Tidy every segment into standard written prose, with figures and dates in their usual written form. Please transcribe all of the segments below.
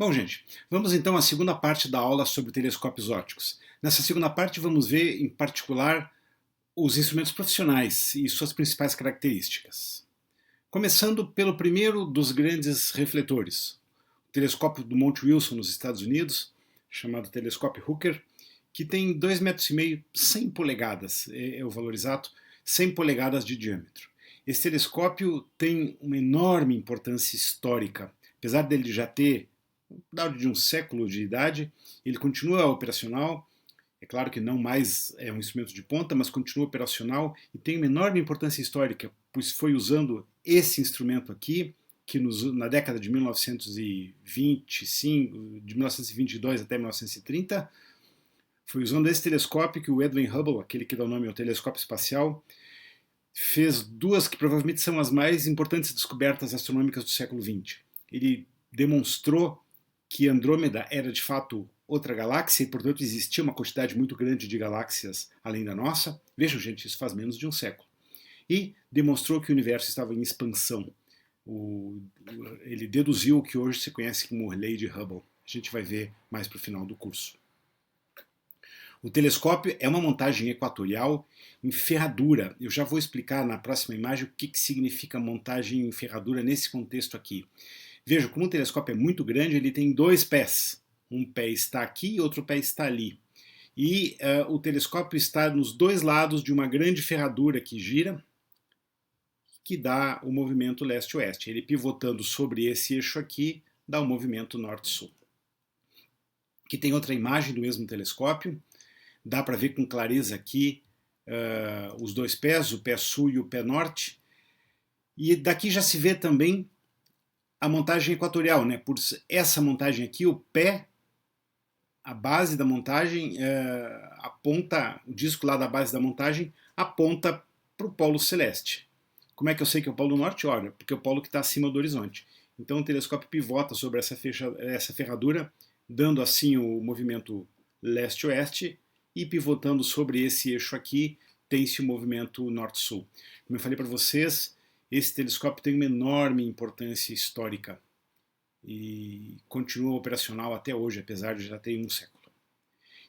Bom, gente, vamos então à segunda parte da aula sobre telescópios ópticos. Nessa segunda parte vamos ver, em particular, os instrumentos profissionais e suas principais características. Começando pelo primeiro dos grandes refletores, o telescópio do Monte Wilson nos Estados Unidos, chamado telescópio Hooker, que tem 2,5 metros, 100 polegadas, é o valor exato, 100 polegadas de diâmetro. Esse telescópio tem uma enorme importância histórica, apesar dele já ter de um século de idade, ele continua operacional. É claro que não mais é um instrumento de ponta, mas continua operacional e tem uma enorme importância histórica, pois foi usando esse instrumento aqui, que na década de 1925, de 1922 até 1930, foi usando esse telescópio que o Edwin Hubble, aquele que dá o nome ao telescópio espacial, fez duas que provavelmente são as mais importantes descobertas astronômicas do século XX. Ele demonstrou que Andrômeda era de fato outra galáxia e, portanto, existia uma quantidade muito grande de galáxias além da nossa. Vejam, gente, isso faz menos de um século. E demonstrou que o universo estava em expansão. Ele deduziu o que hoje se conhece como lei de Hubble. A gente vai ver mais para o final do curso. O telescópio é uma montagem equatorial em ferradura. Eu já vou explicar na próxima imagem o que significa montagem em ferradura nesse contexto aqui. Veja, como o telescópio é muito grande, ele tem dois pés. Um pé está aqui e outro pé está ali. E o telescópio está nos dois lados de uma grande ferradura que gira, que dá o movimento leste-oeste. Ele pivotando sobre esse eixo aqui, dá o movimento norte-sul. Aqui tem outra imagem do mesmo telescópio. Dá para ver com clareza aqui os dois pés, o pé sul e o pé norte. E daqui já se vê também a montagem equatorial, né? Por essa montagem aqui, o pé, a base da montagem aponta, o disco lá da base da montagem aponta para o polo celeste. Como é que eu sei que é o polo norte? Olha, porque é o polo que está acima do horizonte. Então o telescópio pivota sobre essa ferradura, dando assim o movimento leste-oeste, e pivotando sobre esse eixo aqui, tem-se o movimento norte-sul. Como eu falei para vocês, esse telescópio tem uma enorme importância histórica e continua operacional até hoje, apesar de já ter um século.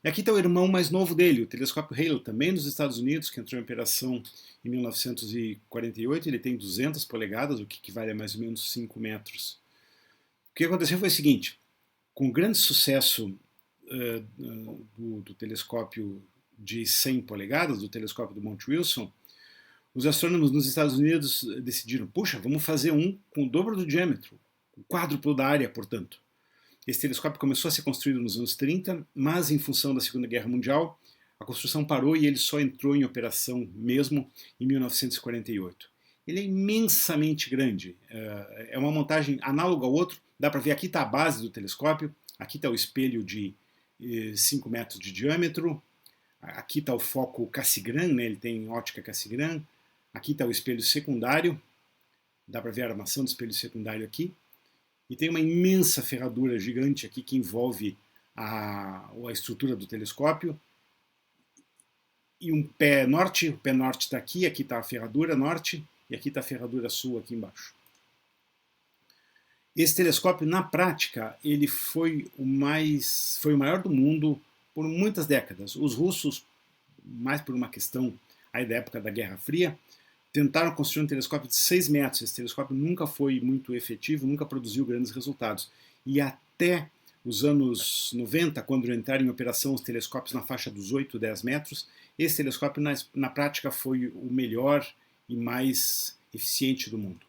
E aqui está o irmão mais novo dele, o telescópio Hale, também dos Estados Unidos, que entrou em operação em 1948. Ele tem 200 polegadas, o que equivale a mais ou menos 5 metros. O que aconteceu foi o seguinte: com o grande sucesso do telescópio de 100 polegadas, do telescópio do Monte Wilson, os astrônomos nos Estados Unidos decidiram, puxa, vamos fazer um com o dobro do diâmetro, o quádruplo da área, portanto. Esse telescópio começou a ser construído nos anos 30, mas em função da Segunda Guerra Mundial, a construção parou e ele só entrou em operação mesmo em 1948. Ele é imensamente grande, é uma montagem análoga ao outro, dá para ver, aqui está a base do telescópio, aqui está o espelho de 5 metros de diâmetro, aqui está o foco Cassegrain, né? Ele tem ótica Cassegrain, aqui está o espelho secundário, dá para ver a armação do espelho secundário aqui, e tem uma imensa ferradura gigante aqui que envolve a estrutura do telescópio, e um pé norte, o pé norte está aqui está a ferradura norte, e aqui está a ferradura sul aqui embaixo. Esse telescópio, na prática, ele foi o maior do mundo por muitas décadas. Os russos, mais por uma questão aí da época da Guerra Fria, tentaram construir um telescópio de 6 metros. Esse telescópio nunca foi muito efetivo, nunca produziu grandes resultados. E até os anos 90, quando entraram em operação os telescópios na faixa dos 8, 10 metros, esse telescópio, na prática, foi o melhor e mais eficiente do mundo.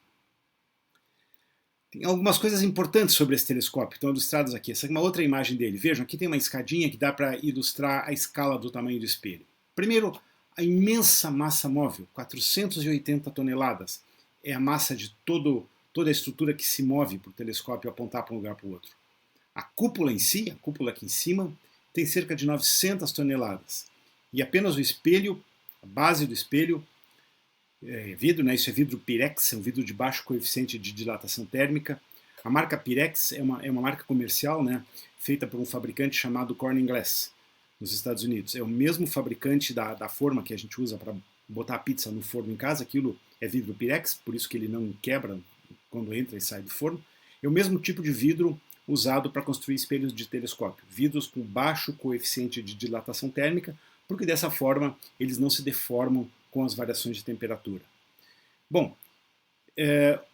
Tem algumas coisas importantes sobre esse telescópio, estão ilustradas aqui. Essa é uma outra imagem dele. Vejam, aqui tem uma escadinha que dá para ilustrar a escala do tamanho do espelho. Primeiro, a imensa massa móvel, 480 toneladas. É a massa de toda a estrutura que se move para o telescópio apontar para um lugar para o outro. A cúpula em si, a cúpula aqui em cima, tem cerca de 900 toneladas. E apenas o espelho, a base do espelho, vidro, né? Isso é vidro Pirex, é um vidro de baixo coeficiente de dilatação térmica. A marca Pirex é uma marca comercial, né? Feita por um fabricante chamado Corning Glass, nos Estados Unidos. É o mesmo fabricante da forma que a gente usa para botar a pizza no forno em casa. Aquilo é vidro Pirex, por isso que ele não quebra quando entra e sai do forno. É o mesmo tipo de vidro usado para construir espelhos de telescópio, vidros com baixo coeficiente de dilatação térmica, porque dessa forma eles não se deformam com as variações de temperatura. Bom,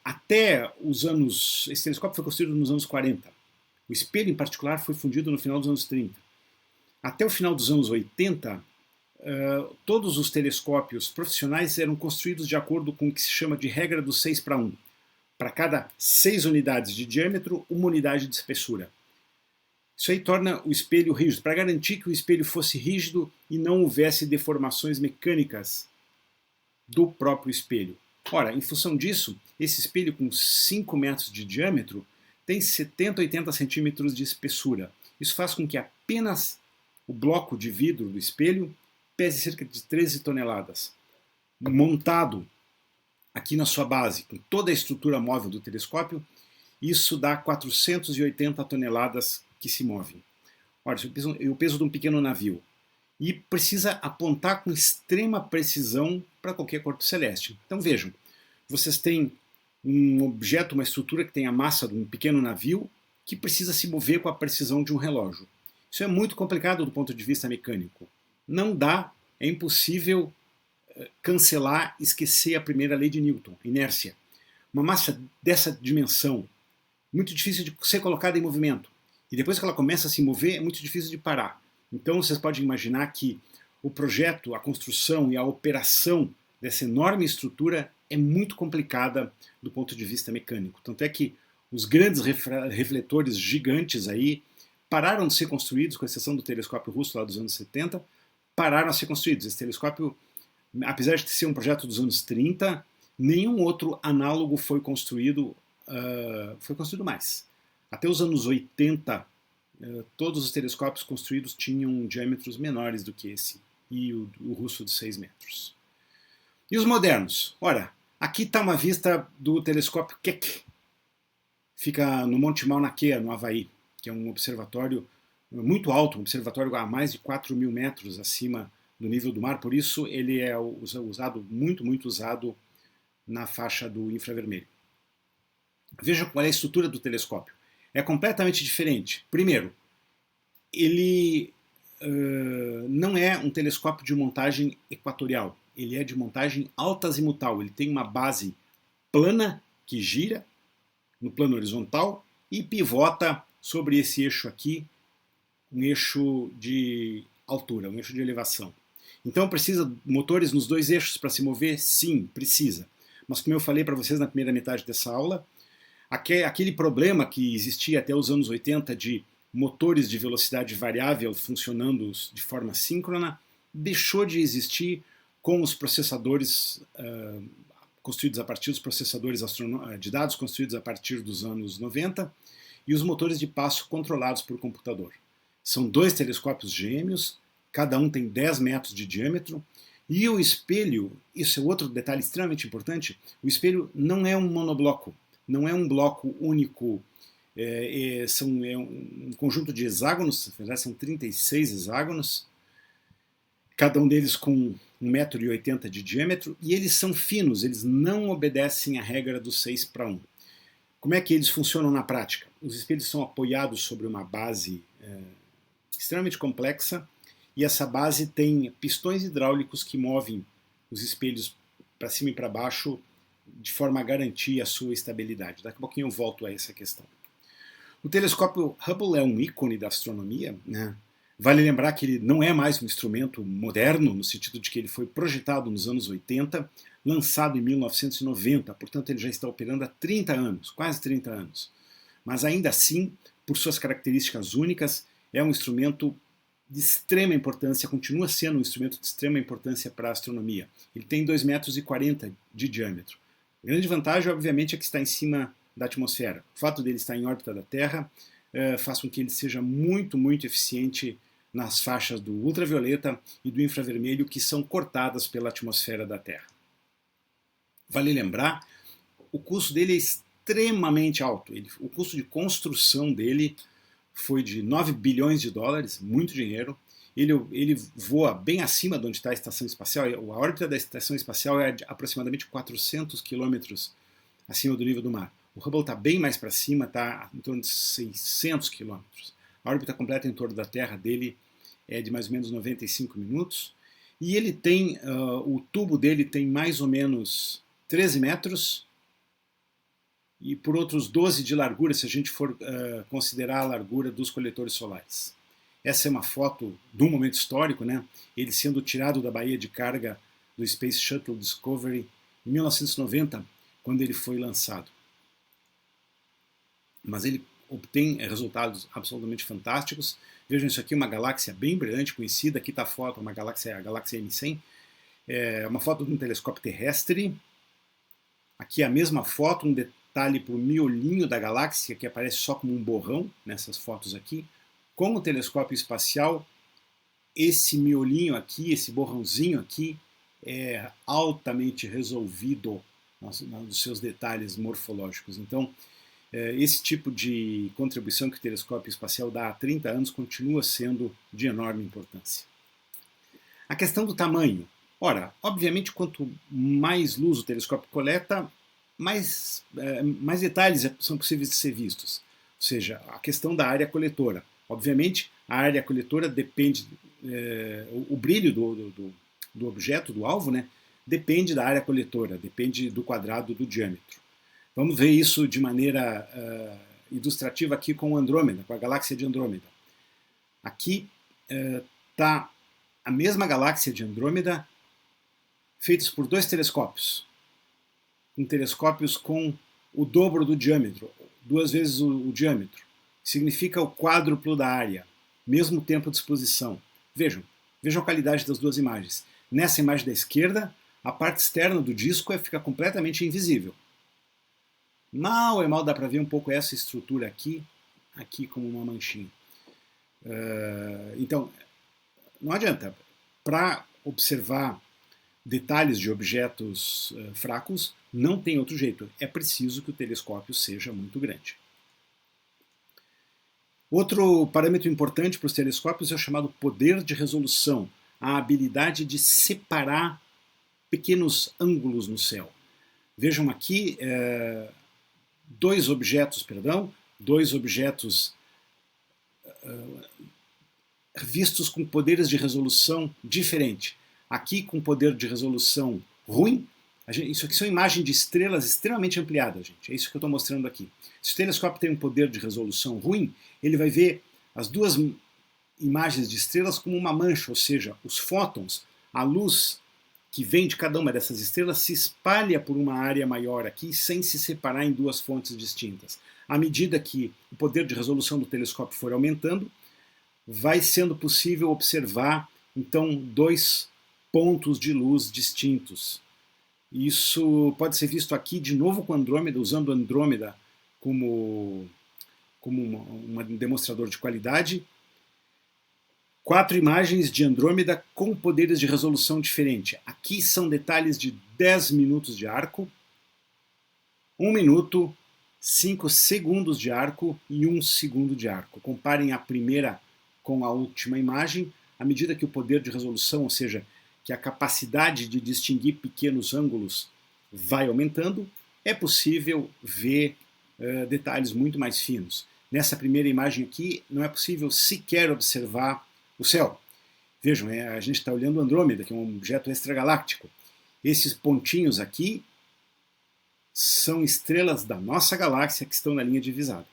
até os anos... Esse telescópio foi construído nos anos 40. O espelho, em particular, foi fundido no final dos anos 30. Até o final dos anos 80, todos os telescópios profissionais eram construídos de acordo com o que se chama de regra do 6:1. Para cada 6 unidades de diâmetro, 1 unidade de espessura. Isso aí torna o espelho rígido, para garantir que o espelho fosse rígido e não houvesse deformações mecânicas do próprio espelho. Ora, em função disso, esse espelho com 5 metros de diâmetro tem 70 a 80 centímetros de espessura. Isso faz com que apenas o bloco de vidro do espelho pese cerca de 13 toneladas. Montado aqui na sua base, com toda a estrutura móvel do telescópio, isso dá 480 toneladas que se movem. Olha, é o peso de um pequeno navio. E precisa apontar com extrema precisão para qualquer corpo celeste. Então vejam, vocês têm um objeto, uma estrutura que tem a massa de um pequeno navio que precisa se mover com a precisão de um relógio. Isso é muito complicado do ponto de vista mecânico. Não dá, é impossível cancelar, esquecer a primeira lei de Newton, inércia. Uma massa dessa dimensão, muito difícil de ser colocada em movimento. E depois que ela começa a se mover, é muito difícil de parar. Então vocês podem imaginar que o projeto, a construção e a operação dessa enorme estrutura é muito complicada do ponto de vista mecânico. Tanto é que os grandes refletores gigantes aí pararam de ser construídos, com exceção do telescópio russo lá dos anos 70, pararam a ser construídos. Esse telescópio, apesar de ser um projeto dos anos 30, nenhum outro análogo foi construído mais. Até os anos 80, todos os telescópios construídos tinham diâmetros menores do que esse, e o russo de 6 metros. E os modernos? Ora, aqui está uma vista do telescópio Keck. Fica no Monte Mauna Kea, no Havaí, que é um observatório muito alto, um observatório a mais de 4.000 metros acima do nível do mar, por isso ele é usado, muito usado na faixa do infravermelho. Veja qual é a estrutura do telescópio. É completamente diferente. Primeiro, ele não é um telescópio de montagem equatorial, ele é de montagem alta-azimutal. Ele tem uma base plana que gira no plano horizontal e pivota sobre esse eixo aqui, um eixo de altura, um eixo de elevação. Então precisa de motores nos 2 eixos para se mover? Sim, precisa. Mas como eu falei para vocês na primeira metade dessa aula, aquele problema que existia até os anos 80 de motores de velocidade variável funcionando de forma síncrona, deixou de existir com os processadores construídos a partir dos processadores de dados construídos a partir dos anos 90 e os motores de passo controlados por computador. São 2 telescópios gêmeos, cada um tem 10 metros de diâmetro, e o espelho, isso é outro detalhe extremamente importante, o espelho não é um monobloco, não é um bloco único, é um conjunto de hexágonos, na verdade são 36 hexágonos, cada um deles com 1,80 m de diâmetro, e eles são finos, eles não obedecem à regra do 6:1. Como é que eles funcionam na prática? Os espelhos são apoiados sobre uma base extremamente complexa, e essa base tem pistões hidráulicos que movem os espelhos para cima e para baixo de forma a garantir a sua estabilidade. Daqui a pouquinho eu volto a essa questão. O telescópio Hubble é um ícone da astronomia, né? Vale lembrar que ele não é mais um instrumento moderno, no sentido de que ele foi projetado nos anos 80, lançado em 1990, portanto ele já está operando há 30 anos, quase 30 anos. Mas ainda assim, por suas características únicas, é um instrumento de extrema importância, continua sendo um instrumento de extrema importância para a astronomia. Ele tem 2,40 m de diâmetro. A grande vantagem, obviamente, é que está em cima da atmosfera. O fato dele estar em órbita da Terra faz com que ele seja muito eficiente nas faixas do ultravioleta e do infravermelho que são cortadas pela atmosfera da Terra. Vale lembrar, o custo dele é extremamente alto. O custo de construção dele foi de 9 bilhões de dólares, muito dinheiro. Ele voa bem acima de onde está a estação espacial. A órbita da estação espacial é de aproximadamente 400 quilômetros acima do nível do mar. O Hubble está bem mais para cima, está em torno de 600 quilômetros. A órbita completa em torno da Terra dele é de mais ou menos 95 minutos. E ele tem, o tubo dele tem mais ou menos 13 metros e por outros 12 de largura, se a gente for considerar a largura dos coletores solares. Essa é uma foto de um momento histórico, né? Ele sendo tirado da baía de carga do Space Shuttle Discovery em 1990, quando ele foi lançado. Mas ele obtém resultados absolutamente fantásticos. Vejam isso aqui, uma galáxia bem brilhante, conhecida. Aqui está a foto, a galáxia M100. É uma foto de um telescópio terrestre. Aqui a mesma foto, um detalhe para o miolinho da galáxia, que aparece só como um borrão nessas fotos aqui. Com o telescópio espacial, esse miolinho aqui, esse borrãozinho aqui, é altamente resolvido nos seus detalhes morfológicos. Então, esse tipo de contribuição que o telescópio espacial dá há 30 anos continua sendo de enorme importância. A questão do tamanho. Ora, obviamente, quanto mais luz o telescópio coleta, mais detalhes são possíveis de ser vistos. Ou seja, a questão da área coletora. Obviamente, a área coletora depende, o brilho do objeto, do alvo, né, depende da área coletora, depende do quadrado do diâmetro. Vamos ver isso de maneira ilustrativa aqui com Andrômeda, com a galáxia de Andrômeda. Aqui está a mesma galáxia de Andrômeda, feitos por dois telescópios. Telescópios com o dobro do diâmetro, 2 vezes o diâmetro. Significa o quádruplo da área, mesmo tempo de exposição. Vejam a qualidade das duas imagens. Nessa imagem da esquerda, a parte externa do disco fica completamente invisível. Mal dá para ver um pouco essa estrutura aqui como uma manchinha. Então, não adianta. Para observar detalhes de objetos fracos, não tem outro jeito. É preciso que o telescópio seja muito grande. Outro parâmetro importante para os telescópios é o chamado poder de resolução, a habilidade de separar pequenos ângulos no céu. Vejam aqui dois objetos vistos com poderes de resolução diferente. Aqui com poder de resolução ruim. Isso aqui são imagens de estrelas extremamente ampliadas, gente. É isso que eu estou mostrando aqui. Se o telescópio tem um poder de resolução ruim, ele vai ver as duas imagens de estrelas como uma mancha, ou seja, os fótons, a luz que vem de cada uma dessas estrelas se espalha por uma área maior aqui, sem se separar em duas fontes distintas. À medida que o poder de resolução do telescópio for aumentando, vai sendo possível observar, então, dois pontos de luz distintos. Isso pode ser visto aqui de novo com Andrômeda, usando Andrômeda como um demonstrador de qualidade. 4 imagens de Andrômeda com poderes de resolução diferente. Aqui são detalhes de 10 minutos de arco, 1 minuto, 5 segundos de arco e 1 segundo de arco. Comparem a primeira com a última imagem. À medida que o poder de resolução, ou seja, que a capacidade de distinguir pequenos ângulos vai aumentando, é possível ver detalhes muito mais finos. Nessa primeira imagem aqui, não é possível sequer observar o céu. Vejam, a gente está olhando Andrômeda, que é um objeto extragaláctico. Esses pontinhos aqui são estrelas da nossa galáxia que estão na linha divisada.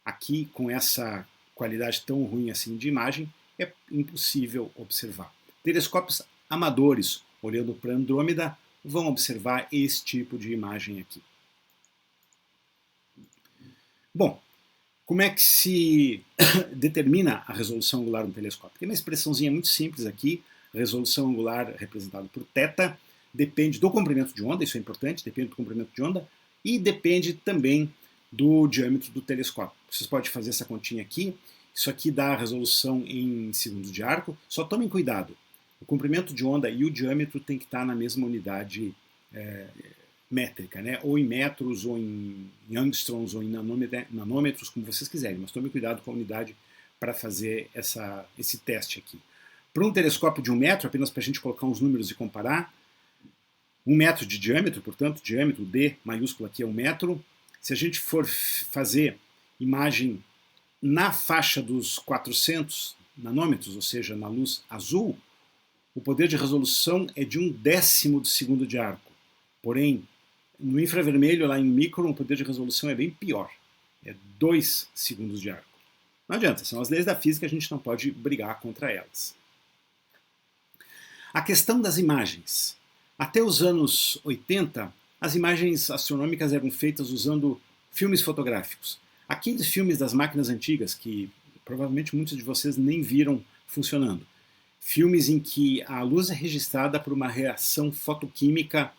Aqui, com essa qualidade tão ruim assim de imagem, é impossível observar. Telescópios amadores, olhando para Andrômeda, vão observar esse tipo de imagem aqui. Bom, como é que se determina a resolução angular no telescópio? Tem uma expressãozinha muito simples aqui, resolução angular representada por θ, depende do comprimento de onda, isso é importante, depende do comprimento de onda, e depende também do diâmetro do telescópio. Vocês podem fazer essa continha aqui, isso aqui dá a resolução em segundos de arco, só tomem cuidado, o comprimento de onda e o diâmetro tem que estar na mesma unidade métrica, né? Ou em metros, ou em angstroms, ou em nanômetros, como vocês quiserem, mas tomem cuidado com a unidade para fazer esse teste aqui. Para um telescópio de 1 metro, apenas para a gente colocar uns números e comparar, 1 metro de diâmetro, portanto, diâmetro D maiúsculo aqui é 1 metro, Se a gente for fazer imagem na faixa dos 400 nanômetros, ou seja, na luz azul, o poder de resolução é de 1/10 de segundo de arco. Porém, no infravermelho, lá em micron, o poder de resolução é bem pior. É 2 segundos de arco. Não adianta, são as leis da física, a gente não pode brigar contra elas. A questão das imagens. Até os anos 80, as imagens astronômicas eram feitas usando filmes fotográficos. Aqueles filmes das máquinas antigas, que provavelmente muitos de vocês nem viram funcionando. Filmes em que a luz é registrada por uma reação fotoquímica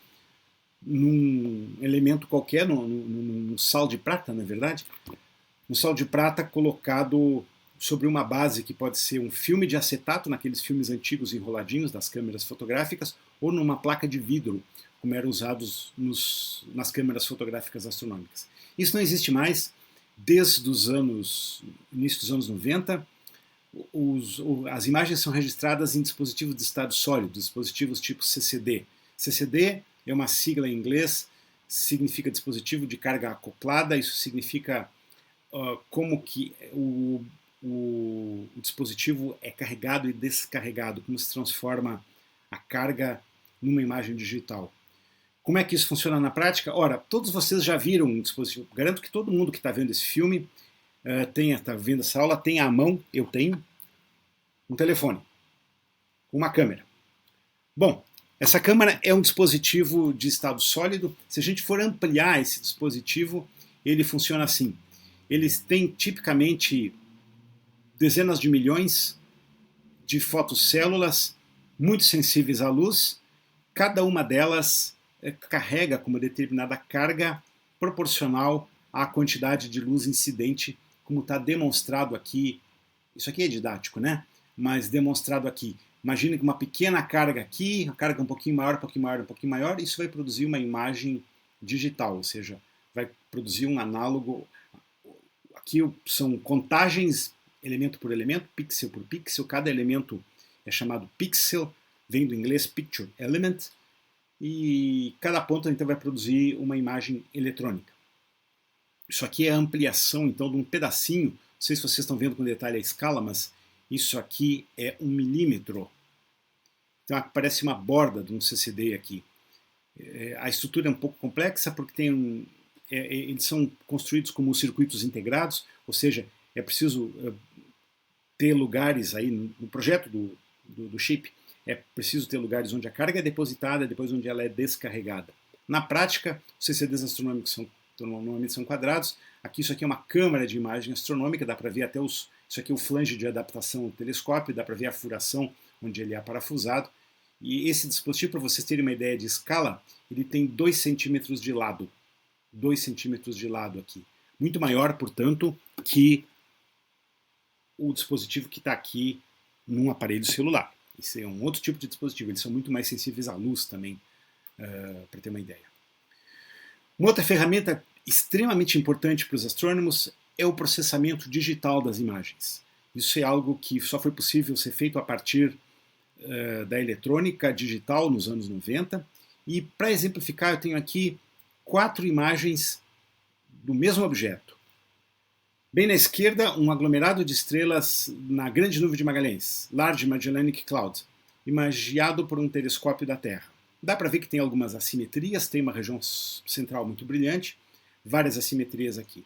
num elemento qualquer, num sal de prata, na verdade. Um sal de prata colocado sobre uma base que pode ser um filme de acetato, naqueles filmes antigos enroladinhos das câmeras fotográficas, ou numa placa de vidro, como eram usados nas câmeras fotográficas astronômicas. Isso não existe mais. Desde os início dos anos 90, as imagens são registradas em dispositivos de estado sólido, dispositivos tipo CCD. CCD é uma sigla em inglês, significa dispositivo de carga acoplada, isso significa como que o dispositivo é carregado e descarregado, como se transforma a carga numa imagem digital. Como é que isso funciona na prática? Ora, todos vocês já viram um dispositivo. Garanto que todo mundo que está vendo esse filme, está vendo essa aula, tem à mão, eu tenho, um telefone, uma câmera. Bom, essa câmera é um dispositivo de estado sólido. Se a gente for ampliar esse dispositivo, ele funciona assim. Eles têm tipicamente dezenas de milhões de fotocélulas muito sensíveis à luz. Cada uma delas carrega com uma determinada carga proporcional à quantidade de luz incidente, como está demonstrado aqui. Isso aqui é didático, né? Mas demonstrado aqui. Imagine que uma pequena carga aqui, a carga um pouquinho maior, um pouquinho maior, um pouquinho maior, isso vai produzir uma imagem digital, ou seja, vai produzir um análogo. Aqui são contagens, elemento por elemento, pixel por pixel, cada elemento é chamado pixel, vem do inglês picture element, e cada ponto então vai produzir uma imagem eletrônica. Isso aqui é a ampliação então de um pedacinho, não sei se vocês estão vendo com detalhe a escala, mas isso aqui é 1 milímetro. Então parece uma borda de um CCD aqui. A estrutura é um pouco complexa porque eles são construídos como circuitos integrados, ou seja, é preciso ter lugares aí no projeto do chip, é preciso ter lugares onde a carga é depositada, depois onde ela é descarregada. Na prática, os CCDs astronômicos normalmente são quadrados. Aqui isso aqui é uma câmera de imagem astronômica, dá para ver até isso aqui é o flange de adaptação do telescópio, dá para ver a furação onde ele é parafusado. E esse dispositivo, para vocês terem uma ideia de escala, ele tem 2 centímetros de lado. 2 centímetros de lado aqui. Muito maior, portanto, que o dispositivo que está aqui num aparelho celular. Isso é um outro tipo de dispositivo, eles são muito mais sensíveis à luz também, para ter uma ideia. Uma outra ferramenta extremamente importante para os astrônomos é o processamento digital das imagens. Isso é algo que só foi possível ser feito a partir da eletrônica digital nos anos 90. E para exemplificar, eu tenho aqui 4 imagens do mesmo objeto. Bem na esquerda, um aglomerado de estrelas na Grande Nuvem de Magalhães, Large Magellanic Cloud, imagiado por um telescópio da Terra. Dá para ver que tem algumas assimetrias, tem uma região central muito brilhante, várias assimetrias aqui.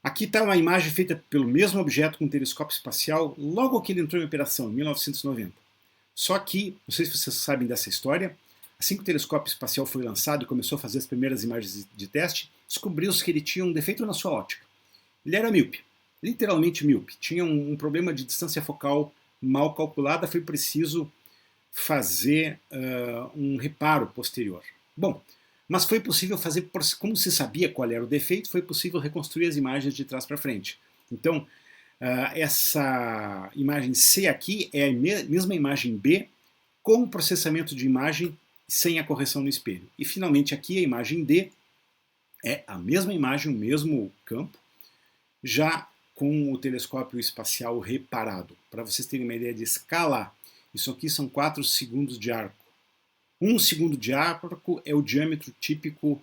Aqui está uma imagem feita pelo mesmo objeto com um telescópio espacial logo que ele entrou em operação, em 1990. Só que, não sei se vocês sabem dessa história, assim que o telescópio espacial foi lançado e começou a fazer as primeiras imagens de teste, descobriu-se que ele tinha um defeito na sua ótica. Ele era míope, literalmente míope. Tinha um problema de distância focal mal calculada, foi preciso fazer um reparo posterior. Bom, mas foi possível fazer, como se sabia qual era o defeito, foi possível reconstruir as imagens de trás para frente. Então, essa imagem C aqui é a mesma imagem B, com o processamento de imagem sem a correção no espelho. E finalmente aqui a imagem D é a mesma imagem, o mesmo campo, já com o telescópio espacial reparado. Para vocês terem uma ideia de escala, isso aqui são 4 segundos de arco. 1 segundo de arco é o diâmetro típico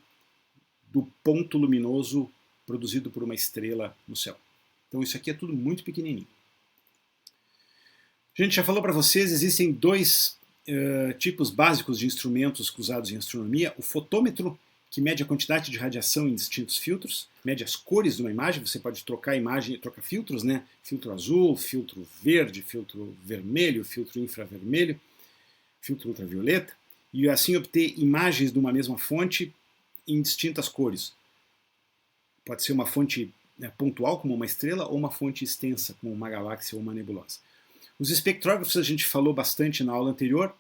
do ponto luminoso produzido por uma estrela no céu. Então isso aqui é tudo muito pequenininho. A gente já falou para vocês, existem dois tipos básicos de instrumentos usados em astronomia. O fotômetro, que mede a quantidade de radiação em distintos filtros, mede as cores de uma imagem. Você pode trocar a imagem, trocar filtros, né? Filtro azul, filtro verde, filtro vermelho, filtro infravermelho, filtro ultravioleta, e assim obter imagens de uma mesma fonte em distintas cores. Pode ser uma fonte pontual, como uma estrela, ou uma fonte extensa, como uma galáxia ou uma nebulosa. Os espectrógrafos, a gente falou bastante na aula anterior,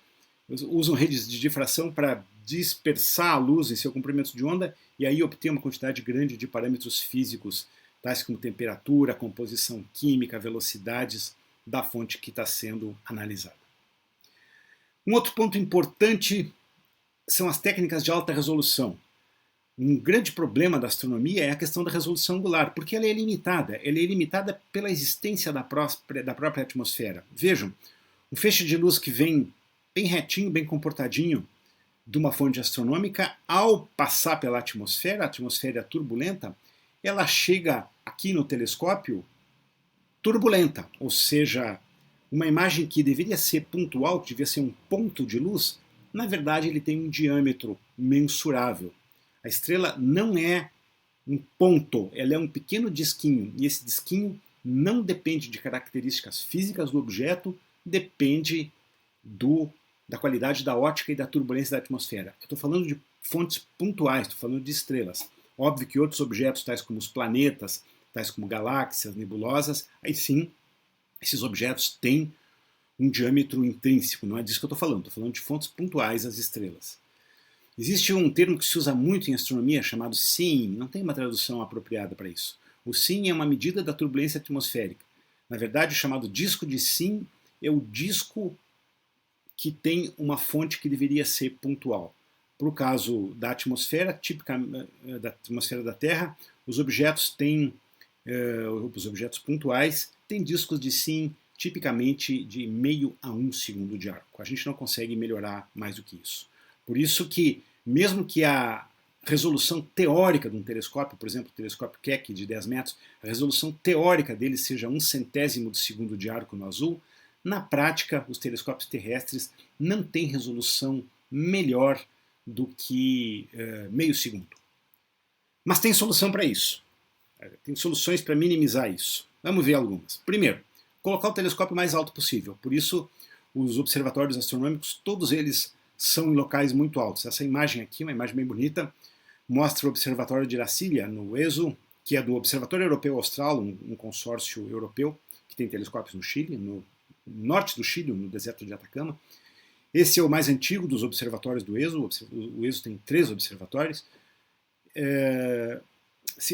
usam redes de difração para dispersar a luz em seu comprimento de onda e aí obter uma quantidade grande de parâmetros físicos, tais como temperatura, composição química, velocidades da fonte que está sendo analisada. Um outro ponto importante são as técnicas de alta resolução. Um grande problema da astronomia é a questão da resolução angular, porque ela é limitada. Ela é limitada pela existência da própria atmosfera. Vejam, um feixe de luz que vem bem retinho, bem comportadinho de uma fonte astronômica, ao passar pela atmosfera, a atmosfera turbulenta, ela chega aqui no telescópio turbulenta, ou seja, uma imagem que deveria ser pontual, que devia ser um ponto de luz, na verdade ele tem um diâmetro mensurável. A estrela não é um ponto, ela é um pequeno disquinho, e esse disquinho não depende de características físicas do objeto, depende da qualidade da ótica e da turbulência da atmosfera. Eu estou falando de fontes pontuais, estou falando de estrelas. Óbvio que outros objetos, tais como os planetas, tais como galáxias, nebulosas, aí sim, esses objetos têm um diâmetro intrínseco, não é disso que eu estou falando de fontes pontuais às estrelas. Existe um termo que se usa muito em astronomia chamado seeing, não tem uma tradução apropriada para isso. O seeing é uma medida da turbulência atmosférica. Na verdade, o chamado disco de seeing é o disco que tem uma fonte que deveria ser pontual. Para o caso da atmosfera, típica da atmosfera da Terra, os objetos pontuais têm discos de seeing tipicamente de meio a 1 segundo de arco. A gente não consegue melhorar mais do que isso. Por isso que, mesmo que a resolução teórica de um telescópio, por exemplo, o telescópio Keck de 10 metros, a resolução teórica dele seja 1/100º de segundo de arco no azul, na prática, os telescópios terrestres não têm resolução melhor do que meio segundo. Mas tem solução para isso. Tem soluções para minimizar isso. Vamos ver algumas. Primeiro, colocar o telescópio mais alto possível. Por isso, os observatórios astronômicos, todos eles são em locais muito altos. Essa imagem aqui, uma imagem bem bonita, mostra o Observatório de Ercília, no ESO, que é do Observatório Europeu Austral, um consórcio europeu, que tem telescópios no Chile, no norte do Chile, no deserto de Atacama. Esse é o mais antigo dos observatórios do ESO. O ESO tem 3 observatórios. Ele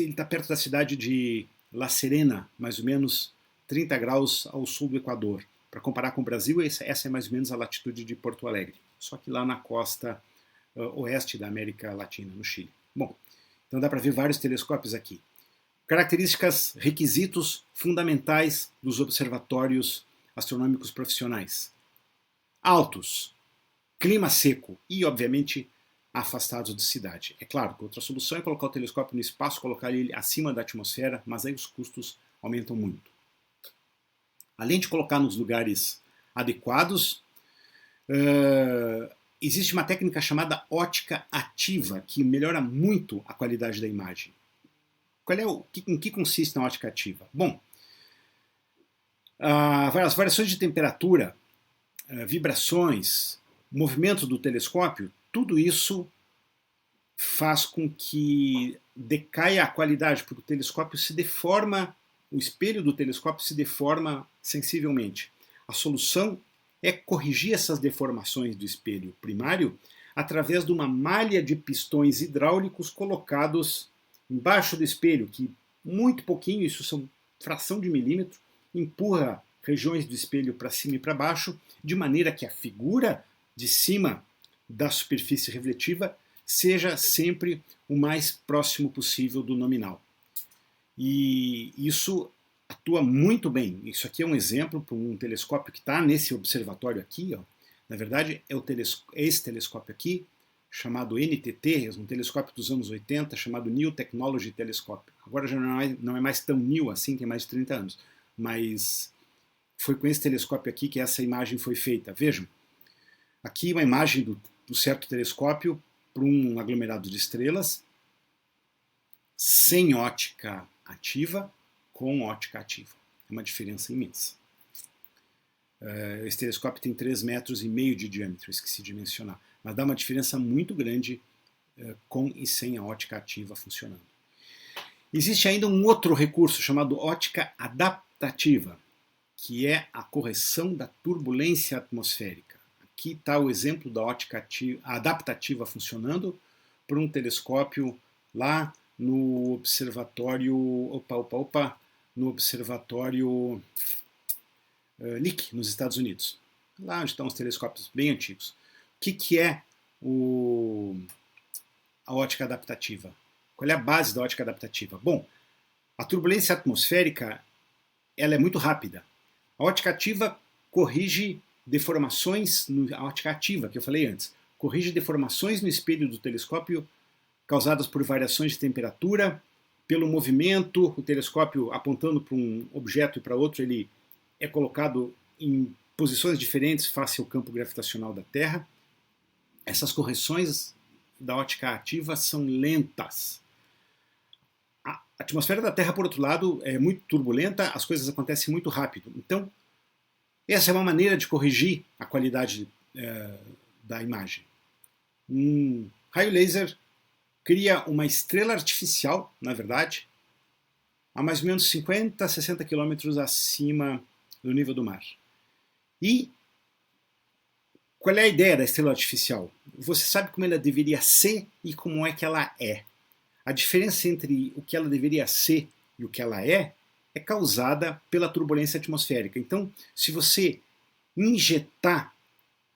está perto da cidade de La Serena, mais ou menos 30 graus ao sul do Equador. Para comparar com o Brasil, essa é mais ou menos a latitude de Porto Alegre, só que lá na costa oeste da América Latina, no Chile. Bom, então dá para ver vários telescópios aqui. Características, requisitos fundamentais dos observatórios astronômicos profissionais. Altos, clima seco e, obviamente, afastados de cidade. É claro que outra solução é colocar o telescópio no espaço, colocar ele acima da atmosfera, mas aí os custos aumentam muito. Além de colocar nos lugares adequados, existe uma técnica chamada ótica ativa, que melhora muito a qualidade da imagem. Em que consiste a ótica ativa? Bom, as variações de temperatura, vibrações, movimento do telescópio, tudo isso faz com que decaia a qualidade, porque o telescópio se deforma, o espelho do telescópio se deforma sensivelmente. A solução é corrigir essas deformações do espelho primário através de uma malha de pistões hidráulicos colocados embaixo do espelho, que muito pouquinho, isso são fração de milímetro, empurra regiões do espelho para cima e para baixo, de maneira que a figura de cima da superfície refletiva seja sempre o mais próximo possível do nominal. E isso atua muito bem. Isso aqui é um exemplo para um telescópio que está nesse observatório aqui. Ó. Na verdade, é esse telescópio aqui, chamado NTT, um telescópio dos anos 80, chamado New Technology Telescope. Agora já não é mais tão new assim, tem mais de 30 anos, mas foi com esse telescópio aqui que essa imagem foi feita. Vejam, aqui uma imagem do certo telescópio para um aglomerado de estrelas, sem ótica ativa, com ótica ativa. É uma diferença imensa. Esse telescópio tem 3,5 metros de diâmetro, esqueci de mencionar. Mas dá uma diferença muito grande com e sem a ótica ativa funcionando. Existe ainda um outro recurso chamado ótica adaptativa, que é a correção da turbulência atmosférica. Aqui está o exemplo da ótica adaptativa funcionando por um telescópio lá no observatório, no observatório Lick, nos Estados Unidos. Lá onde estão os telescópios bem antigos. O que é a ótica adaptativa? Qual é a base da ótica adaptativa? Bom, a turbulência atmosférica ela é muito rápida. A ótica ativa corrige deformações, a ótica ativa que eu falei antes, corrige deformações no espelho do telescópio causadas por variações de temperatura, pelo movimento, o telescópio apontando para um objeto e para outro, ele é colocado em posições diferentes face ao campo gravitacional da Terra. Essas correções da ótica ativa são lentas. A atmosfera da Terra, por outro lado, é muito turbulenta, as coisas acontecem muito rápido. Então, essa é uma maneira de corrigir a qualidade da imagem. Um raio laser cria uma estrela artificial, na verdade, a mais ou menos 50 a 60 quilômetros acima do nível do mar. E qual é a ideia da estrela artificial? Você sabe como ela deveria ser e como é que ela é. A diferença entre o que ela deveria ser e o que ela é causada pela turbulência atmosférica. Então, se você injetar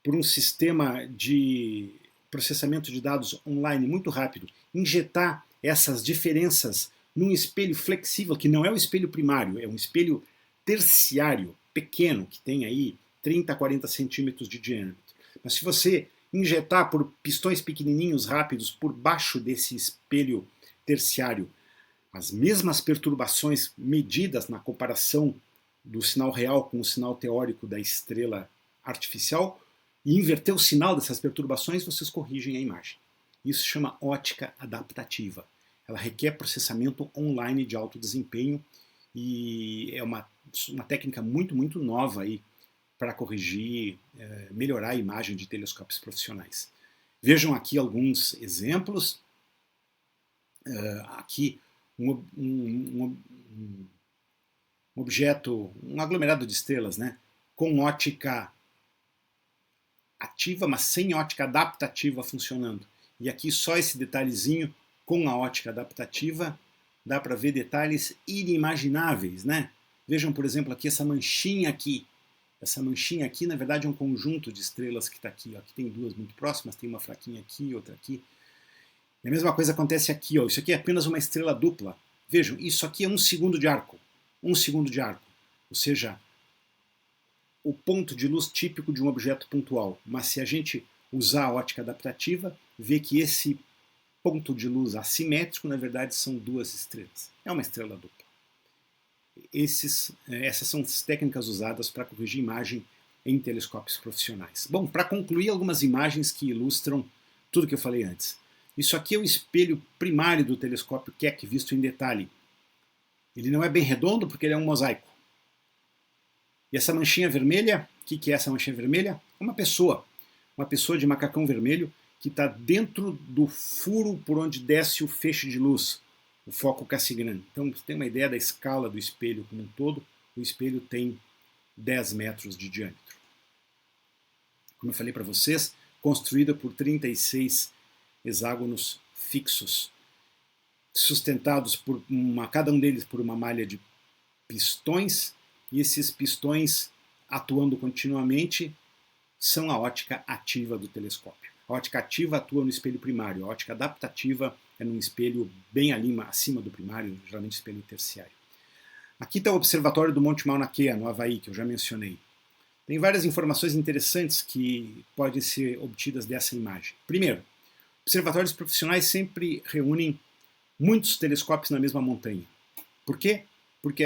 por um sistema de processamento de dados online muito rápido, injetar essas diferenças num espelho flexível, que não é o espelho primário, é um espelho terciário, pequeno, que tem aí 30 a 40 centímetros de diâmetro. Mas se você injetar por pistões pequenininhos rápidos por baixo desse espelho terciário as mesmas perturbações medidas na comparação do sinal real com o sinal teórico da estrela artificial e inverter o sinal dessas perturbações, vocês corrigem a imagem. Isso se chama ótica adaptativa. Ela requer processamento online de alto desempenho e é uma técnica muito, muito nova aí para corrigir, melhorar a imagem de telescópios profissionais. Vejam aqui alguns exemplos. Aqui um objeto, um aglomerado de estrelas, né, com ótica ativa, mas sem ótica adaptativa funcionando. E aqui só esse detalhezinho com a ótica adaptativa dá para ver detalhes inimagináveis, né? Vejam, por exemplo, aqui essa manchinha aqui. Essa manchinha aqui, na verdade, é um conjunto de estrelas que está aqui. Ó. Aqui tem duas muito próximas, tem uma fraquinha aqui, outra aqui. E a mesma coisa acontece aqui. Ó. Isso aqui é apenas uma estrela dupla. Vejam, isso aqui é 1 segundo de arco. 1 segundo de arco. Ou seja, o ponto de luz típico de um objeto pontual. Mas se a gente usar a ótica adaptativa, vê que esse ponto de luz assimétrico, na verdade, são 2 estrelas. É uma estrela dupla. Essas são as técnicas usadas para corrigir imagem em telescópios profissionais. Bom, para concluir, algumas imagens que ilustram tudo que eu falei antes. Isso aqui é o espelho primário do telescópio Keck, visto em detalhe. Ele não é bem redondo porque ele é um mosaico. E essa manchinha vermelha, o que é essa manchinha vermelha? É uma pessoa de macacão vermelho que está dentro do furo por onde desce o feixe de luz, o foco Cassegrain. Então, você tem uma ideia da escala do espelho como um todo. O espelho tem 10 metros de diâmetro. Como eu falei para vocês, construída por 36 hexágonos fixos, sustentados por cada um deles por uma malha de pistões, e esses pistões, atuando continuamente, são a ótica ativa do telescópio. A ótica ativa atua no espelho primário, a ótica adaptativa é num espelho bem acima do primário, geralmente espelho terciário. Aqui está o observatório do Monte Mauna Kea, no Havaí, que eu já mencionei. Tem várias informações interessantes que podem ser obtidas dessa imagem. Primeiro, Observatórios profissionais sempre reúnem muitos telescópios na mesma montanha. Por quê? Porque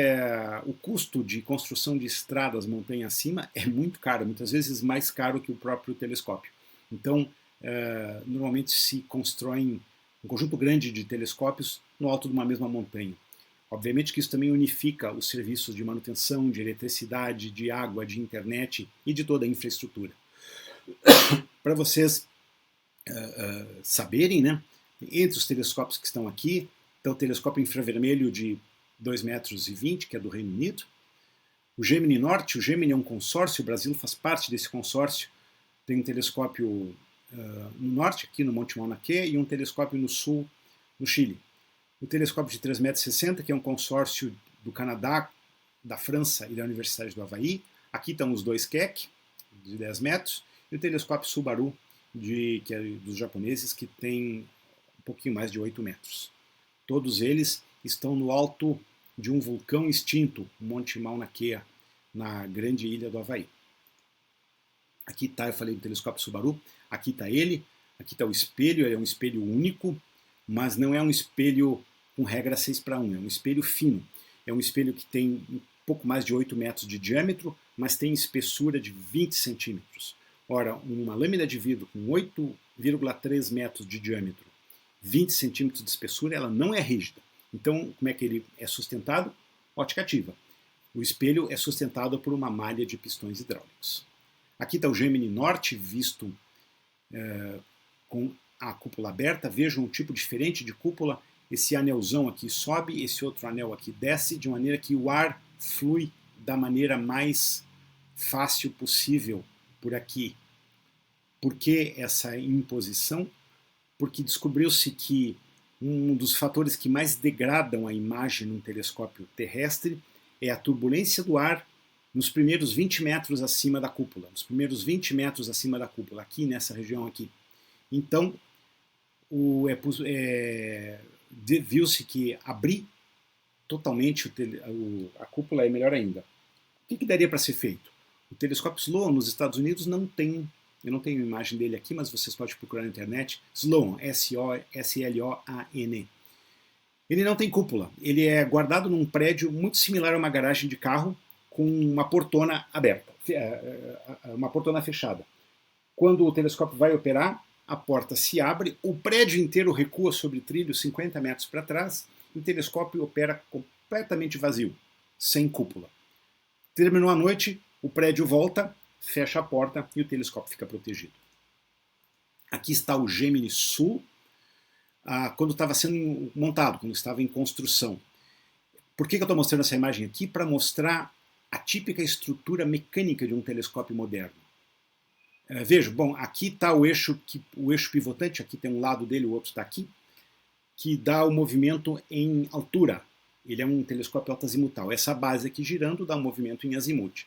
o custo de construção de estradas montanha acima é muito caro, muitas vezes mais caro que o próprio telescópio. Então, normalmente se constroem um conjunto grande de telescópios no alto de uma mesma montanha. Obviamente que isso também unifica os serviços de manutenção, de eletricidade, de água, de internet e de toda a infraestrutura. Para vocês saberem, né, entre os telescópios que estão aqui, está o telescópio infravermelho de 2,20 metros, que é do Reino Unido. O Gemini Norte, o Gemini é um consórcio, o Brasil faz parte desse consórcio. Tem um telescópio no norte, aqui no Monte Mauna Kea, e um telescópio no sul, no Chile. O telescópio de 3,60 metros, que é um consórcio do Canadá, da França e da Universidade do Havaí. Aqui estão os dois Keck, de 10 metros, e o telescópio Subaru, que é dos japoneses, que tem um pouquinho mais de 8 metros. Todos eles estão no alto de um vulcão extinto, o Monte Mauna Kea, na grande ilha do Havaí. Aqui está, eu falei do telescópio Subaru, aqui está ele, aqui está o espelho, ele é um espelho único, mas não é um espelho com regra 6:1, é um espelho fino. É um espelho que tem um pouco mais de 8 metros de diâmetro, mas tem espessura de 20 centímetros. Ora, uma lâmina de vidro com 8,3 metros de diâmetro, 20 centímetros de espessura, ela não é rígida. Então, como é que ele é sustentado? Ótica ativa. O espelho é sustentado por uma malha de pistões hidráulicos. Aqui está o Gemini Norte, visto com a cúpula aberta. Vejam um tipo diferente de cúpula. Esse anelzão aqui sobe, esse outro anel aqui desce, de maneira que o ar flui da maneira mais fácil possível por aqui. Por que essa imposição? Porque descobriu-se que um dos fatores que mais degradam a imagem num telescópio terrestre é a turbulência do ar nos primeiros 20 metros acima da cúpula, aqui nessa região aqui. Então, viu-se que abrir totalmente a cúpula é melhor ainda. O que daria para ser feito? O telescópio Sloan nos Estados Unidos não tem, eu não tenho imagem dele aqui, mas vocês podem procurar na internet, Sloan, S-L-O-A-N. Ele não tem cúpula, ele é guardado num prédio muito similar a uma garagem de carro, com uma portona aberta, uma portona fechada. Quando o telescópio vai operar, a porta se abre, o prédio inteiro recua sobre trilho 50 metros para trás e o telescópio opera completamente vazio, sem cúpula. Terminou a noite, o prédio volta, fecha a porta e o telescópio fica protegido. Aqui está o Gemini Sul, quando estava sendo montado, quando estava em construção. Por que eu estou mostrando essa imagem aqui? Para mostrar a típica estrutura mecânica de um telescópio moderno. Veja, bom, aqui está o eixo pivotante, aqui tem um lado dele, o outro está aqui, que dá o movimento em altura. Ele é um telescópio altazimutal. Essa base aqui girando dá um movimento em azimuth.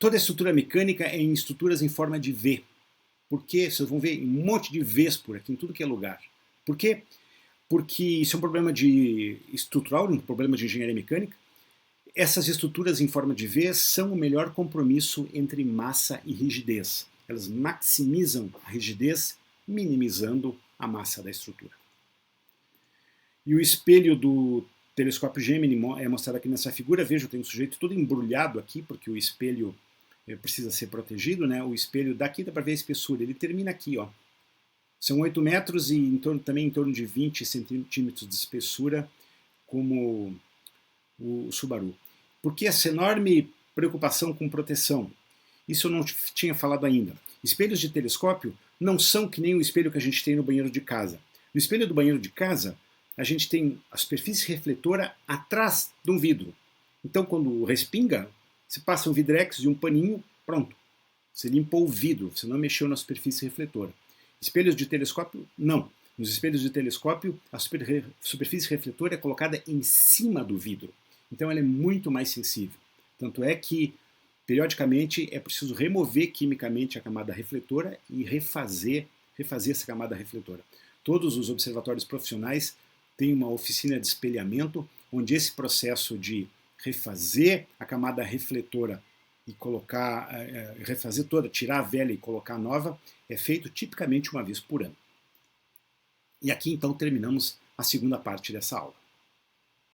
Toda a estrutura mecânica é em estruturas em forma de V. Porque vocês vão ver um monte de Vs por aqui, em tudo que é lugar. Por quê? Porque isso é um problema estrutural, um problema de engenharia mecânica. Essas estruturas em forma de V são o melhor compromisso entre massa e rigidez. Elas maximizam a rigidez, minimizando a massa da estrutura. E o espelho do telescópio Gemini é mostrado aqui nessa figura. Veja, tem um sujeito todo embrulhado aqui, porque o espelho precisa ser protegido, né? O espelho daqui dá para ver a espessura, ele termina aqui, ó. São 8 metros e também em torno de 20 centímetros de espessura, como o Subaru. Por que essa enorme preocupação com proteção? Isso eu não tinha falado ainda. Espelhos de telescópio não são que nem o espelho que a gente tem no banheiro de casa. No espelho do banheiro de casa, a gente tem a superfície refletora atrás de um vidro. Então, quando respinga, você passa um vidrex e um paninho, pronto. Você limpou o vidro, você não mexeu na superfície refletora. Espelhos de telescópio, não. Nos espelhos de telescópio, a superfície refletora é colocada em cima do vidro. Então ela é muito mais sensível. Tanto é que, periodicamente, é preciso remover quimicamente a camada refletora e refazer essa camada refletora. Todos os observatórios profissionais têm uma oficina de espelhamento, onde esse processo de refazer a camada refletora e colocar, refazer toda, tirar a velha e colocar a nova, é feito tipicamente uma vez por ano. E aqui então terminamos a segunda parte dessa aula.